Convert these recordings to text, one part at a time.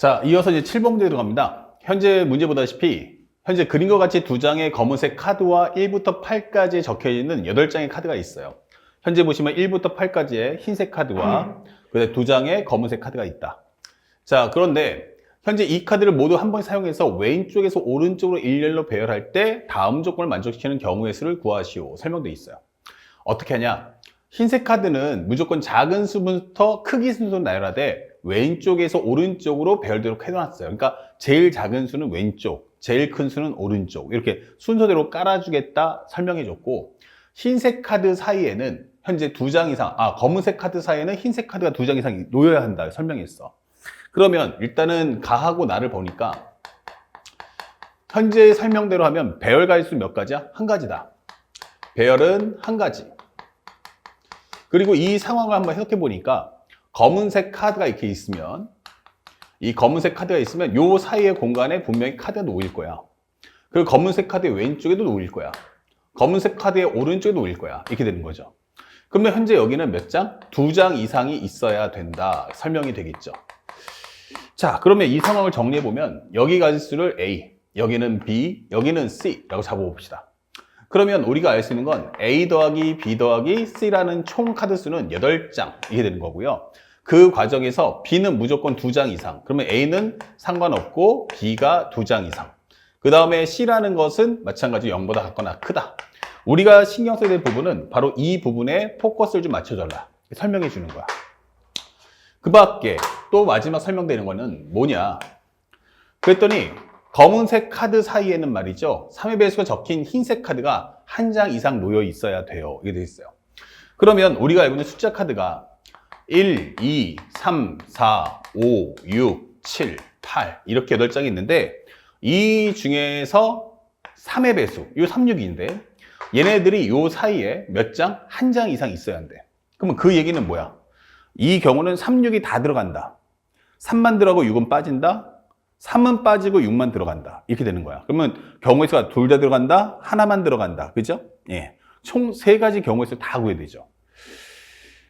자, 이어서 이제 7번 문제 들어갑니다. 현재 문제 보다시피 현재 그림과 같이 두 장의 검은색 카드와 1부터 8까지 적혀 있는 8장의 카드가 있어요. 현재 보시면 1부터 8까지의 흰색 카드와 두 장의 검은색 카드가 있다. 자, 그런데 현재 이 카드를 모두 한 번 사용해서 왼쪽에서 오른쪽으로 일렬로 배열할 때 다음 조건을 만족시키는 경우의 수를 구하시오. 설명되어 있어요. 어떻게 하냐? 흰색 카드는 무조건 작은 수부터 크기 순서로 나열하되 왼쪽에서 오른쪽으로 배열되도록 해놨어요. 그러니까 제일 작은 수는 왼쪽, 제일 큰 수는 오른쪽, 이렇게 순서대로 깔아주겠다 설명해줬고, 흰색 카드 사이에는 현재 2장 이상, 검은색 카드 사이에는 흰색 카드가 2장 이상 놓여야 한다 설명했어. 그러면 일단은 가하고 나를 보니까 현재 설명대로 하면 배열 가지수 몇 가지야? 한 가지다. 배열은 한 가지. 그리고 이 상황을 한번 해석해 보니까 검은색 카드가 이렇게 있으면, 이 검은색 카드가 있으면 요 사이의 공간에 분명히 카드가 놓일 거야. 그리고 검은색 카드의 왼쪽에도 놓일 거야. 검은색 카드의 오른쪽에도 놓일 거야. 이렇게 되는 거죠. 그러면 현재 여기는 몇 장? 2장 이상이 있어야 된다. 설명이 되겠죠. 자, 그러면 이 상황을 정리해 보면 여기 가지수를 A, 여기는 B, 여기는 C라고 잡아봅시다. 그러면 우리가 알 수 있는 건 A 더하기 B 더하기 C라는 총 카드 수는 8장 이게 되는 거고요. 그 과정에서 B는 무조건 2장 이상. 그러면 A는 상관없고 B가 2장 이상. 그 다음에 C라는 것은 마찬가지로 0보다 같거나 크다. 우리가 신경 써야 될 부분은 바로 이 부분에 포커스를 좀 맞춰달라. 설명해 주는 거야. 그 밖에 또 마지막 설명되는 거는 뭐냐? 그랬더니 검은색 카드 사이에는 말이죠, 3의 배수가 적힌 흰색 카드가 한 장 이상 놓여 있어야 돼요. 이게 되어 있어요. 그러면 우리가 알고 있는 숫자 카드가 1, 2, 3, 4, 5, 6, 7, 8 이렇게 8장이 있는데 이 중에서 3의 배수, 이 3, 6인데 얘네들이 이 사이에 몇 장? 한 장 이상 있어야 한대. 그러면 그 얘기는 뭐야? 이 경우는 3, 6이 다 들어간다. 3만 들어가고 6은 빠진다. 3은 빠지고 6만 들어간다. 이렇게 되는 거야. 그러면 경우의 수가 둘 다 들어간다. 하나만 들어간다. 그죠? 예. 총 3가지 경우의 수 다 구해야 되죠.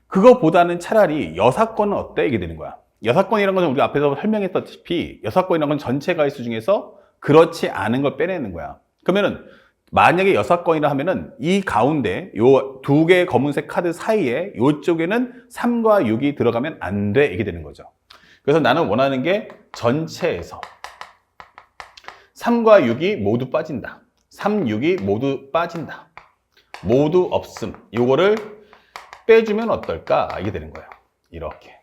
그거보다는 차라리 여사건은 어때? 이게 되는 거야. 여사건이라는 것은 우리가 앞에서 설명했다시피 여사건이라는 건 전체 가지수 중에서 그렇지 않은 걸 빼내는 거야. 그러면은 만약에 여사건이라 하면은 이 가운데 요 2개의 검은색 카드 사이에 요쪽에는 3과 6이 들어가면 안 돼. 이게 되는 거죠. 그래서 나는 원하는 게 전체에서 3과 6이 모두 빠진다. 3, 6이 모두 빠진다. 모두 없음. 요거를 빼주면 어떨까? 이게 되는 거예요. 이렇게.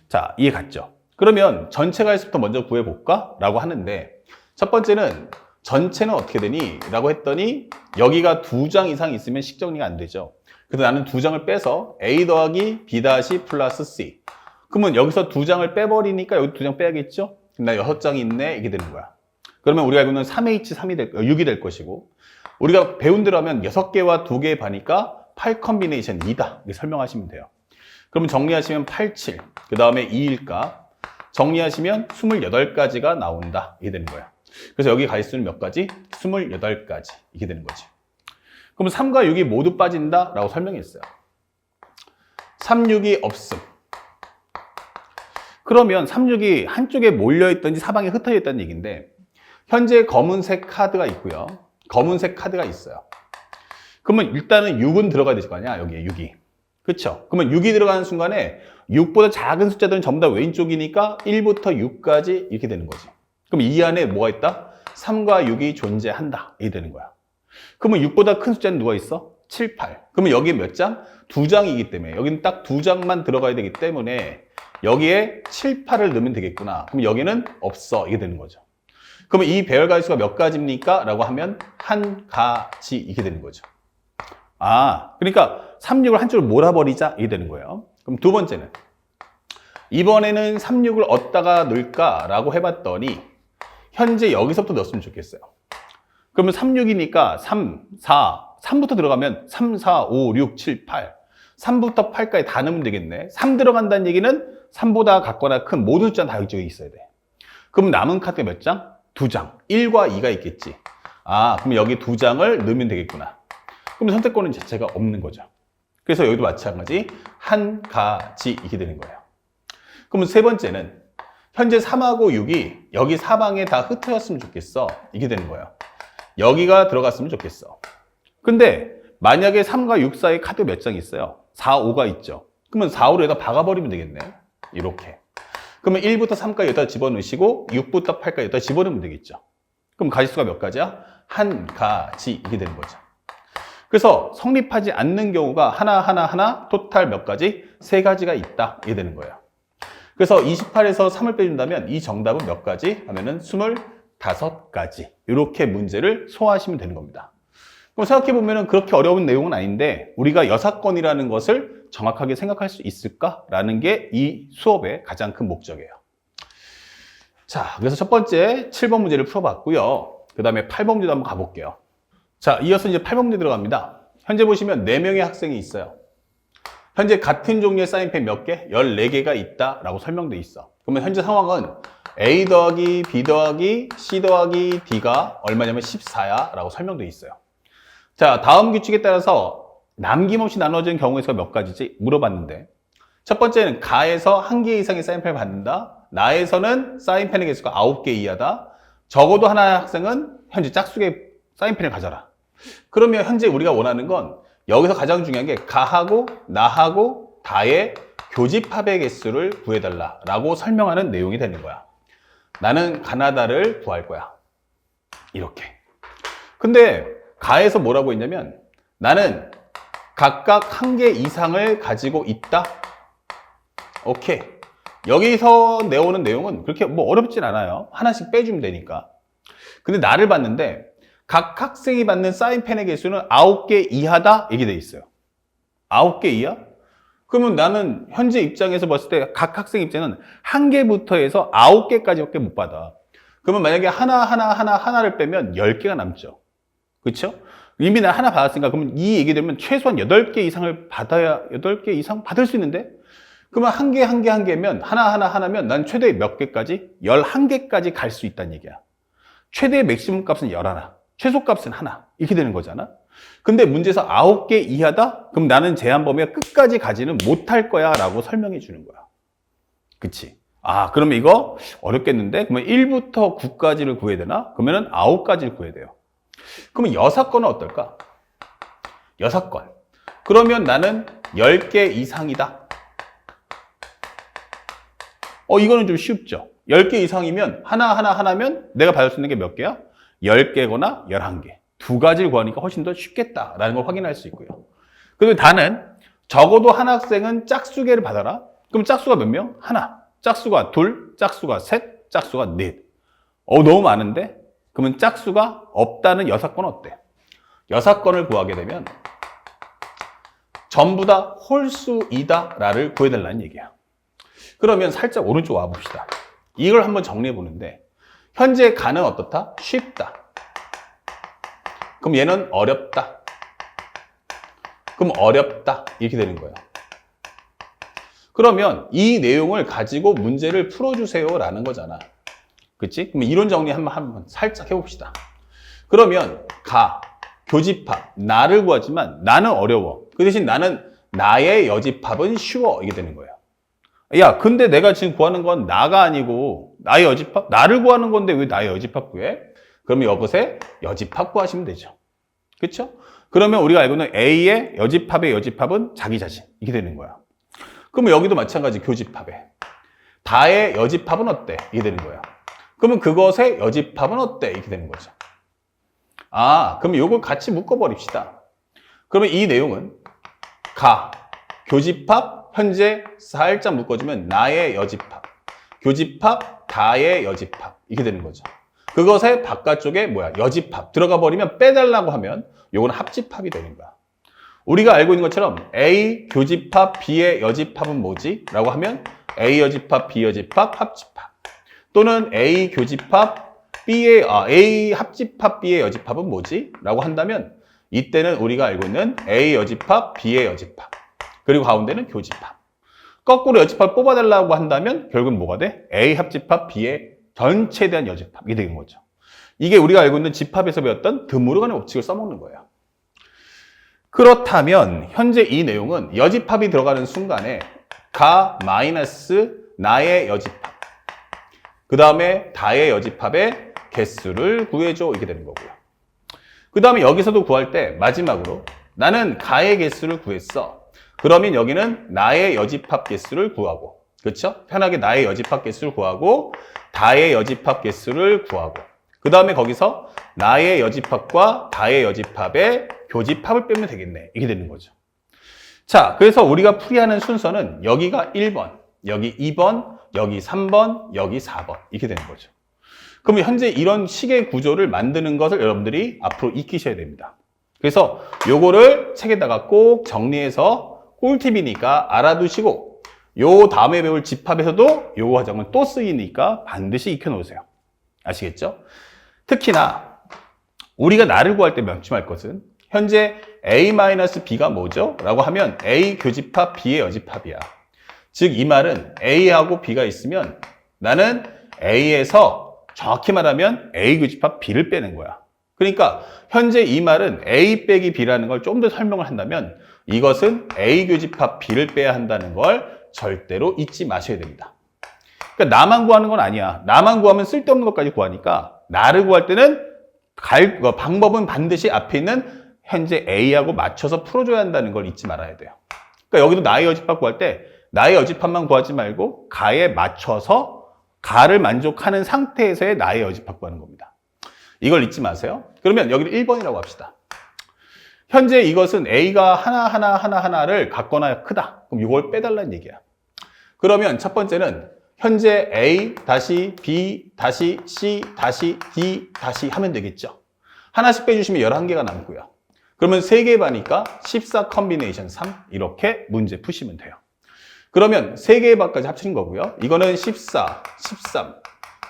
자, 이해 갔죠? 그러면 전체 가지수부터 먼저 구해볼까? 라고 하는데 첫 번째는 전체는 어떻게 되니? 라고 했더니 여기가 2장 이상 있으면 식정리가 안 되죠. 그래서 나는 2장을 빼서 A 더하기 B 다시 플러스 C. 그러면 여기서 2장을 빼버리니까 여기 2장 빼야겠죠? 그럼 나 6장이 있네. 이게 되는 거야. 그러면 우리가 알고 있는 3H3이 6이 될 것이고, 우리가 배운 대로 하면 6개와 2개 반이니까 8 컨비네이션 2다. 이렇게 설명하시면 돼요. 그러면 정리하시면 8, 7. 그 다음에 2일까? 정리하시면 28가지가 나온다. 이게 되는 거야. 그래서 여기 가지수는 몇 가지? 28가지. 이게 되는 거지. 그럼 3과 6이 모두 빠진다. 라고 설명했어요. 3, 6이 없음. 그러면 3, 6이 한쪽에 몰려있든지 사방에 흩어져 있다는 얘기인데 현재 검은색 카드가 있고요. 검은색 카드가 있어요. 그러면 일단은 6은 들어가야 될 거 아니야? 여기에 6이. 그쵸? 그러면 6이 들어가는 순간에 6보다 작은 숫자들은 전부 다 왼쪽이니까 1부터 6까지 이렇게 되는 거지. 그럼 이 안에 뭐가 있다? 3과 6이 존재한다. 이게 되는 거야. 그러면 6보다 큰 숫자는 누가 있어? 7, 8. 그러면 여기 몇 장? 2장이기 때문에 여기는 딱 2장만 들어가야 되기 때문에 여기에 7, 8을 넣으면 되겠구나. 그럼 여기는 없어. 이게 되는 거죠. 그러면 이 배열 가지수가 몇 가지입니까? 라고 하면 한 가지. 이게 되는 거죠. 그러니까 3, 6을 한쪽으로 몰아버리자. 이게 되는 거예요. 그럼 두 번째는 이번에는 3, 6을 어디다가 넣을까? 라고 해봤더니 현재 여기서부터 넣었으면 좋겠어요. 그러면 3, 6이니까 3, 4, 3부터 들어가면 3, 4, 5, 6, 7, 8 3부터 8까지 다 넣으면 되겠네. 3 들어간다는 얘기는 3보다 같거나 큰 모든 숫자는 다 이쪽에 있어야 돼. 그럼 남은 카드가 몇 장? 2장. 1과 2가 있겠지. 그럼 여기 2장을 넣으면 되겠구나. 그럼 선택권은 자체가 없는 거죠. 그래서 여기도 마찬가지 한 가지 이렇게 되는 거예요. 그러면 세 번째는 현재 3하고 6이 여기 사방에 다 흩어졌으면 좋겠어. 이게 되는 거야. 여기가 들어갔으면 좋겠어. 근데 만약에 3과 6 사이에 카드 몇 장 있어요? 4, 5가 있죠. 그러면 4, 5를 여기다 박아버리면 되겠네. 이렇게. 그러면 1부터 3까지 여기다 집어넣으시고 6부터 8까지 여기다 집어넣으면 되겠죠. 그럼 가지수가 몇 가지야? 한 가지. 이게 되는 거죠. 그래서 성립하지 않는 경우가 하나 토탈 몇 가지? 3가지가 있다. 이게 되는 거예요. 그래서 28에서 3을 빼준다면 이 정답은 몇 가지? 하면은 25가지. 이렇게 문제를 소화하시면 되는 겁니다. 그럼 생각해보면 그렇게 어려운 내용은 아닌데 우리가 여사건이라는 것을 정확하게 생각할 수 있을까라는 게 이 수업의 가장 큰 목적이에요. 자, 그래서 첫 번째 7번 문제를 풀어봤고요. 그 다음에 8번 문제도 한번 가볼게요. 자, 이어서 이제 8번 문제 들어갑니다. 현재 보시면 4명의 학생이 있어요. 현재 같은 종류의 사인펜 몇 개? 14개가 있다라고 설명되어 있어. 그러면 현재 상황은 A 더하기 B 더하기 C 더하기 D가 얼마냐면 14야 라고 설명되어 있어요. 자, 다음 규칙에 따라서 남김없이 나눠진 경우의 수가 몇 가지지? 물어봤는데 첫 번째는 가에서 1개 이상의 사인펜을 받는다. 나에서는 사인펜의 개수가 9개 이하다. 적어도 하나의 학생은 현재 짝수의 사인펜을 가져라. 그러면 현재 우리가 원하는 건 여기서 가장 중요한 게 가하고 나하고 다의 교집합의 개수를 구해달라라고 설명하는 내용이 되는 거야. 나는 가나다를 구할 거야. 이렇게. 근데 가에서 뭐라고 했냐면 나는 각각 1개 이상을 가지고 있다. 오케이. 여기서 내오는 내용은 그렇게 뭐 어렵진 않아요. 하나씩 빼주면 되니까. 근데 나를 봤는데 각 학생이 받는 사인펜의 개수는 9개 이하다? 이게 돼 있어요. 9개 이하? 그러면 나는 현재 입장에서 봤을 때 각 학생 입장은 1개부터 해서 9개까지밖에 못 받아. 그러면 만약에 하나를 빼면 10개가 남죠. 그렇죠? 이미 나 하나 받았으니까 그러면 이 얘기 되면 최소한 8개 이상을 받아야 8개 이상 받을 수 있는데 그러면 1개면 하나면 난 최대 몇 개까지? 11개까지 갈 수 있다는 얘기야. 최대의 맥시멈 값은 11, 최소값은 하나. 이렇게 되는 거잖아. 근데 문제에서 9개 이하다? 그럼 나는 제한 범위가 끝까지 가지는 못할 거야 라고 설명해 주는 거야. 그치? 아, 그러면 이거 어렵겠는데? 그러면 1부터 9까지를 구해야 되나? 그러면 9까지를 구해야 돼요. 그러면 여사건은 어떨까? 여사건. 그러면 나는 10개 이상이다. 이거는 좀 쉽죠? 10개 이상이면 하나면 내가 받을 수 있는 게 몇 개야? 10개거나 11개. 2가지를 구하니까 훨씬 더 쉽겠다라는 걸 확인할 수 있고요. 그리고 다는 적어도 한 학생은 짝수개를 받아라. 그럼 짝수가 몇 명? 하나. 짝수가 둘, 짝수가 셋, 짝수가 넷. 너무 많은데? 그러면 짝수가 없다는 여사건 어때? 여사건을 구하게 되면 전부 다 홀수이다라를 구해달라는 얘기야. 그러면 살짝 오른쪽 와봅시다. 이걸 한번 정리해 보는데 현재 가는 어떻다? 쉽다. 그럼 얘는 어렵다. 그럼 어렵다. 이렇게 되는 거예요. 그러면 이 내용을 가지고 문제를 풀어주세요 라는 거잖아. 그치? 그럼 이론 정리 한번 살짝 해봅시다. 그러면 교집합, 나를 구하지만 나는 어려워. 그 대신 나의 여집합은 쉬워. 이게 되는 거예요. 야, 근데 내가 지금 구하는 건 나가 아니고 나의 여집합? 나를 구하는 건데 왜 나의 여집합 구해? 그러면 여기서 여집합 구하시면 되죠. 그렇죠? 그러면 우리가 알고 있는 A의 여집합의 여집합은 자기 자신. 이게 되는 거야. 그러면 여기도 마찬가지 교집합에. 다의 여집합은 어때? 이게 되는 거야. 그러면 그것의 여집합은 어때? 이렇게 되는 거죠. 그럼 이걸 같이 묶어버립시다. 그러면 이 내용은 교집합, 현재 살짝 묶어주면 나의 여집합, 교집합, 다의 여집합 이렇게 되는 거죠. 그것의 바깥쪽에 여집합 들어가 버리면 빼달라고 하면 요건 합집합이 되는 거야. 우리가 알고 있는 것처럼 A 교집합, B의 여집합은 뭐지? 라고 하면 A 여집합, B 여집합, 합집합. 또는 A 교집합, A 합집합, B의 여집합은 뭐지? 라고 한다면 이때는 우리가 알고 있는 A 여집합, B의 여집합. 그리고 가운데는 교집합. 거꾸로 여집합을 뽑아달라고 한다면 결국은 뭐가 돼? A 합집합, B의 전체에 대한 여집합이 되는 거죠. 이게 우리가 알고 있는 집합에서 배웠던 드모르간의 법칙을 써먹는 거예요. 그렇다면 현재 이 내용은 여집합이 들어가는 순간에 가 마이너스 나의 여집합. 그 다음에 다의 여집합의 개수를 구해줘. 이렇게 되는 거고요. 그 다음에 여기서도 구할 때 마지막으로 나는 가의 개수를 구했어. 그러면 여기는 나의 여집합 개수를 구하고, 그렇죠? 편하게 나의 여집합 개수를 구하고 다의 여집합 개수를 구하고, 그 다음에 거기서 나의 여집합과 다의 여집합의 교집합을 빼면 되겠네. 이렇게 되는 거죠. 자, 그래서 우리가 풀이하는 순서는 여기가 1번, 여기 2번, 여기 3번, 여기 4번 이렇게 되는 거죠. 그럼 현재 이런 식의 구조를 만드는 것을 여러분들이 앞으로 익히셔야 됩니다. 그래서 요거를 책에다가 꼭 정리해서 꿀팁이니까 알아두시고, 요 다음에 배울 집합에서도 요 과정은 또 쓰이니까 반드시 익혀놓으세요. 아시겠죠? 특히나 우리가 나를 구할 때 명심할 것은 현재 A-B가 뭐죠? 라고 하면 A 교집합 B의 여집합이야. 즉 이 말은 A하고 B가 있으면 나는 A에서 정확히 말하면 A 교집합 B를 빼는 거야. 그러니까 현재 이 말은 A 빼기 B라는 걸 좀 더 설명을 한다면 이것은 A 교집합 B를 빼야 한다는 걸 절대로 잊지 마셔야 됩니다. 그러니까 나만 구하는 건 아니야. 나만 구하면 쓸데없는 것까지 구하니까 나를 구할 때는 방법은 반드시 앞에 있는 현재 A하고 맞춰서 풀어줘야 한다는 걸 잊지 말아야 돼요. 그러니까 여기도 나의 여집합 구할 때 나의 여집합만 구하지 말고 가에 맞춰서 가를 만족하는 상태에서의 나의 여집합 구하는 겁니다. 이걸 잊지 마세요. 그러면 여기를 1번이라고 합시다. 현재 이것은 A가 하나를 같거나 크다. 그럼 이걸 빼달라는 얘기야. 그러면 첫 번째는 현재 A 다시 B 다시 C 다시 D 다시 하면 되겠죠. 하나씩 빼주시면 11개가 남고요. 그러면 3개 반이니까 14 컨비네이션 3 이렇게 문제 푸시면 돼요. 그러면 3개의 반까지 합친 거고요. 이거는 14, 13,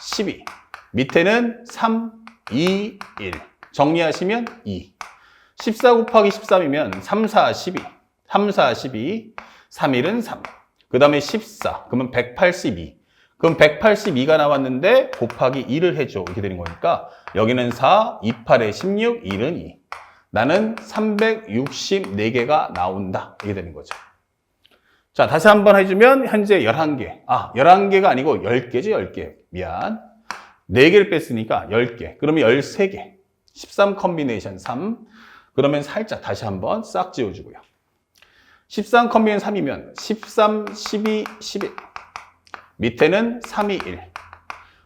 12 밑에는 3, 2, 1 정리하시면 2 14 곱하기 13이면 3, 4, 12 3, 4, 12 3, 1은 3 그 다음에 14 그러면 182 그럼 182가 나왔는데 곱하기 2를 해줘 이렇게 되는 거니까 여기는 4, 2, 8에 16, 1은 2 나는 364개가 나온다 이렇게 되는 거죠. 자, 다시 한번 해주면 현재 11개. 11개가 아니고 10개죠, 10개. 미안. 4개를 뺐으니까 10개. 그러면 13개. 13 컨비네이션 3. 그러면 살짝 다시 한번 싹 지워주고요. 13 컨비네이션 3이면 13, 12, 11. 밑에는 3, 2, 1.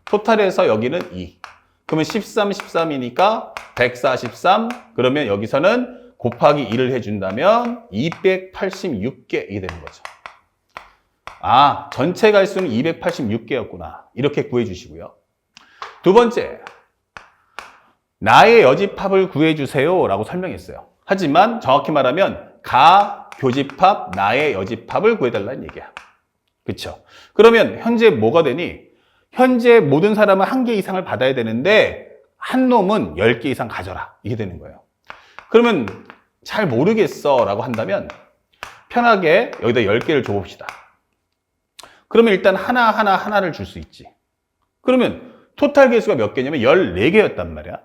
토탈에서 여기는 2. 그러면 13, 13이니까 143. 그러면 여기서는 곱하기 2를 해준다면 286개 이게 되는 거죠. 전체 갈수는 286개였구나. 이렇게 구해주시고요. 두 번째, 나의 여집합을 구해주세요 라고 설명했어요. 하지만 정확히 말하면 가, 교집합, 나의 여집합을 구해달라는 얘기야. 그쵸? 그러면 현재 뭐가 되니? 현재 모든 사람은 1개 이상을 받아야 되는데 한 놈은 10개 이상 가져라. 이게 되는 거예요. 그러면 잘 모르겠어 라고 한다면 편하게 여기다 10개를 줘봅시다. 그러면 일단 하나를 줄 수 있지. 그러면 토탈 개수가 몇 개냐면 14개였단 말이야.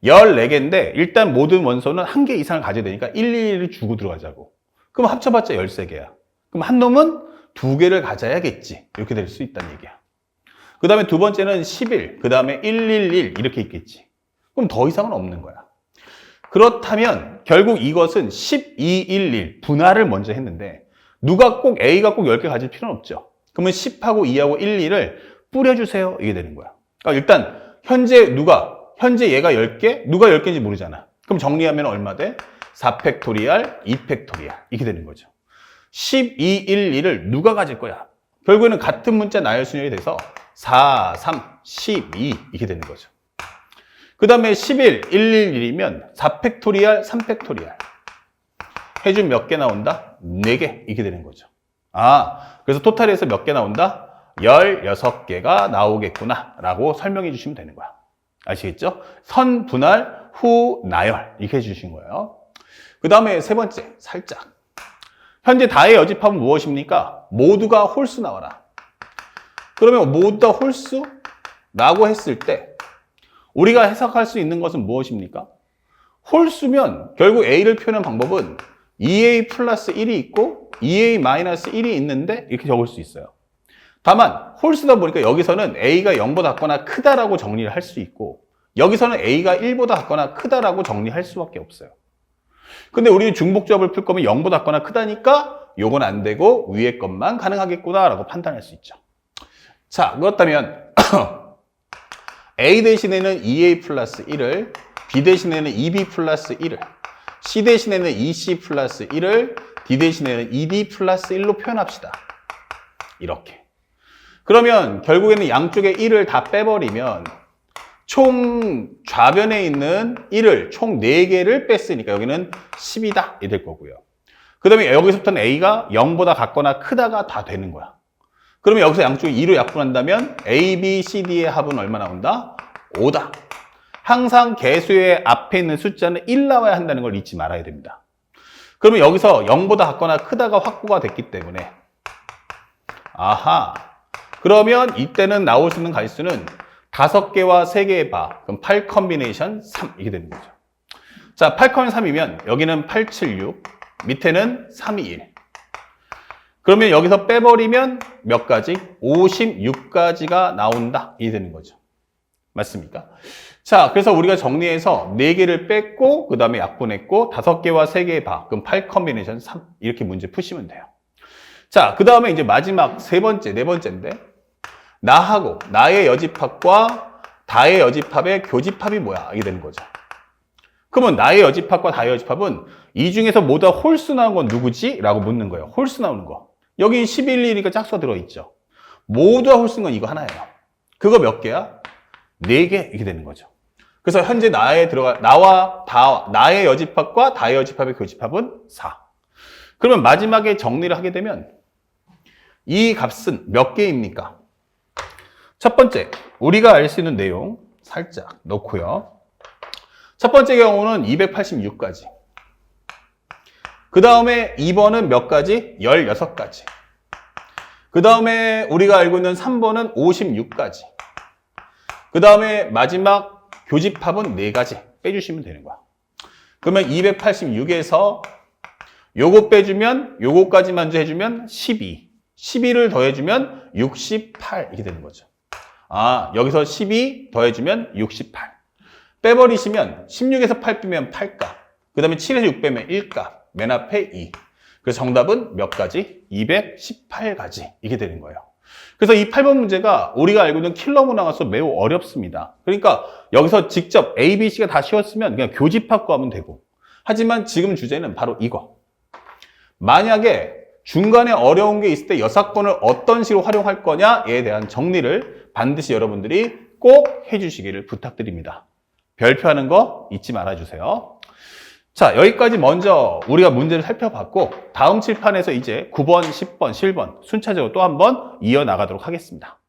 14개인데 일단 모든 원소는 1개 이상을 가져야 되니까 1, 1을 주고 들어가자고. 그럼 합쳐봤자 13개야. 그럼 한 놈은 2개를 가져야겠지. 이렇게 될 수 있다는 얘기야. 그 다음에 두 번째는 11, 그 다음에 111 이렇게 있겠지. 그럼 더 이상은 없는 거야. 그렇다면 결국 이것은 1211 분할을 먼저 했는데 A가 꼭 10개 가질 필요는 없죠. 그러면 10하고 2하고 1, 2를 뿌려주세요. 이게 되는 거야. 그러니까 일단 현재 얘가 10개? 누가 10개인지 모르잖아. 그럼 정리하면 얼마 돼? 4팩토리알, 2팩토리알 이렇게 되는 거죠. 12, 1, 2를 누가 가질 거야? 결국에는 같은 문자 나열순열이 돼서 4, 3, 12 이렇게 되는 거죠. 그 다음에 11, 111이면 4팩토리알, 3팩토리알 해주면 몇 개 나온다? 4개 이렇게 되는 거죠. 그래서 토탈에서 몇 개 나온다? 16개가 나오겠구나 라고 설명해 주시면 되는 거야. 아시겠죠? 선, 분할, 후, 나열 이렇게 해주신 거예요. 그 다음에 세 번째, 살짝 현재 다의 여집합은 무엇입니까? 모두가 홀수 나와라. 그러면 모두 다 홀수? 라고 했을 때 우리가 해석할 수 있는 것은 무엇입니까? 홀수면 결국 A를 표현하는 방법은 2A 플러스 1이 있고 2A 마이너스 1이 있는데 이렇게 적을 수 있어요. 다만 홀수다 보니까 여기서는 A가 0보다 작거나 크다라고 정리를 할 수 있고 여기서는 A가 1보다 작거나 크다라고 정리할 수밖에 없어요. 근데 우리 중복조합을 풀 거면 0보다 작거나 크다니까 요건 안 되고 위에 것만 가능하겠구나라고 판단할 수 있죠. 자, 그렇다면 A 대신에는 2A 플러스 1을, B 대신에는 2B 플러스 1을, C 대신에는 2C 플러스 1을, D 대신에는 2D 플러스 1로 표현합시다. 이렇게. 그러면 결국에는 양쪽에 1을 다 빼버리면 총 좌변에 있는 1을 총 4개를 뺐으니까 여기는 10이다. 이 될 거고요. 그 다음에 여기서부터는 A가 0보다 같거나 크다가 다 되는 거야. 그러면 여기서 양쪽에 2로 약분한다면 A, B, C, D의 합은 얼마 나온다? 5다. 항상 개수의 앞에 있는 숫자는 1 나와야 한다는 걸 잊지 말아야 됩니다. 그러면 여기서 0보다 같거나 크다가 확보가 됐기 때문에 아하. 그러면 이때는 나올 수 있는 가지수는 5개와 3개의 바, 그럼 8 컨비네이션 3 이게 되는 거죠. 자, 8 컨 3이면 여기는 8, 7, 6, 밑에는 3, 2, 1. 그러면 여기서 빼버리면 몇 가지? 56가지가 나온다. 이게 되는 거죠. 맞습니까? 자, 그래서 우리가 정리해서 4개를 뺐고 그 다음에 약분했고 5개와 3개의 바, 그럼 8 컨비네이션 3 이렇게 문제 푸시면 돼요. 자, 그 다음에 이제 마지막 네 번째인데 나하고 나의 여집합과 다의 여집합의 교집합이 뭐야? 이게 되는 거죠. 그러면 나의 여집합과 다의 여집합은 이 중에서 모두 홀수 나온 건 누구지? 라고 묻는 거예요. 홀수 나오는 거. 여기 11, 1이니까 짝수가 들어있죠. 모두 홀수인 건 이거 하나예요. 그거 몇 개야? 4개 이렇게 되는 거죠. 그래서 현재 나의 여집합과 다의 여집합의 교집합은 4. 그러면 마지막에 정리를 하게 되면 이 값은 몇 개입니까? 첫 번째, 우리가 알 수 있는 내용 살짝 넣고요. 첫 번째 경우는 286가지. 그 다음에 2번은 몇 가지? 16가지. 그 다음에 우리가 알고 있는 3번은 56가지. 그 다음에 마지막 교집합은 4가지 빼주시면 되는 거야. 그러면 286에서 요거 빼주면 요거까지 먼저 해주면 12. 12를 더해주면 68 이렇게 되는 거죠. 아, 여기서 12 더해주면 68. 빼버리시면 16에서 8 빼면 8값. 그 다음에 7에서 6 빼면 1값. 맨 앞에 2. 그래서 정답은 몇 가지? 218가지. 이게 되는 거예요. 그래서 이 8번 문제가 우리가 알고 있는 킬러 문항으로서 매우 어렵습니다. 그러니까 여기서 직접 A, B, C가 다 쉬웠으면 그냥 교집합 구하면 되고. 하지만 지금 주제는 바로 이거. 만약에 중간에 어려운 게 있을 때 여사건을 어떤 식으로 활용할 거냐에 대한 정리를 반드시 여러분들이 꼭 해주시기를 부탁드립니다. 별표하는 거 잊지 말아주세요. 자, 여기까지 먼저 우리가 문제를 살펴봤고 다음 칠판에서 이제 9번, 10번, 11번 순차적으로 또 한번 이어나가도록 하겠습니다.